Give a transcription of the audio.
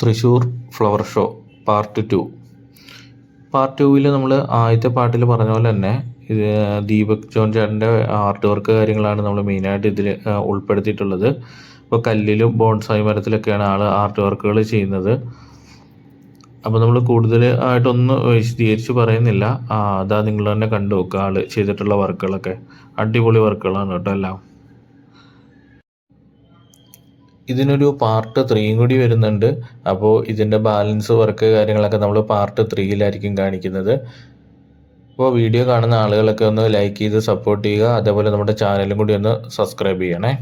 Thrissur flower show part 2. Part 2 നമ്മൾ ആദ്യത്തെ പാട്ടിൽ പറഞ്ഞ പോലെ തന്നെ ഇത് ദീപക് ജോൺ ചേട്ടൻ്റെ ആർട്ട് വർക്ക് കാര്യങ്ങളാണ് നമ്മൾ മെയിനായിട്ട് ഇതിൽ ഉൾപ്പെടുത്തിയിട്ടുള്ളത്. ഇപ്പോൾ കല്ലിലും ബോൺസായി മരത്തിലൊക്കെയാണ് ആൾ ആർട്ട് വർക്കുകൾ ചെയ്യുന്നത്. അപ്പോൾ നമ്മൾ കൂടുതൽ ആയിട്ടൊന്നും വിശദീകരിച്ച് പറയുന്നില്ല. അതാ നിങ്ങൾ തന്നെ കണ്ടു നോക്കുക. ആൾ ചെയ്തിട്ടുള്ള വർക്കുകളൊക്കെ അടിപൊളി വർക്കുകളാണ് കേട്ടോ എല്ലാം. ഇതിനൊരു പാർട്ട് 3 കൂടി വരുന്നുണ്ട്. അപ്പോൾ ഇതിൻ്റെ ബാലൻസ് വർക്ക് കാര്യങ്ങളൊക്കെ നമ്മൾ പാർട്ട് 3 കാണിക്കുന്നത്. അപ്പോൾ വീഡിയോ കാണുന്ന ആളുകളൊക്കെ ഒന്ന് ലൈക്ക് ചെയ്ത് സപ്പോർട്ട് ചെയ്യുക. അതേപോലെ നമ്മുടെ ചാനലും കൂടി ഒന്ന് സബ്സ്ക്രൈബ് ചെയ്യണേ.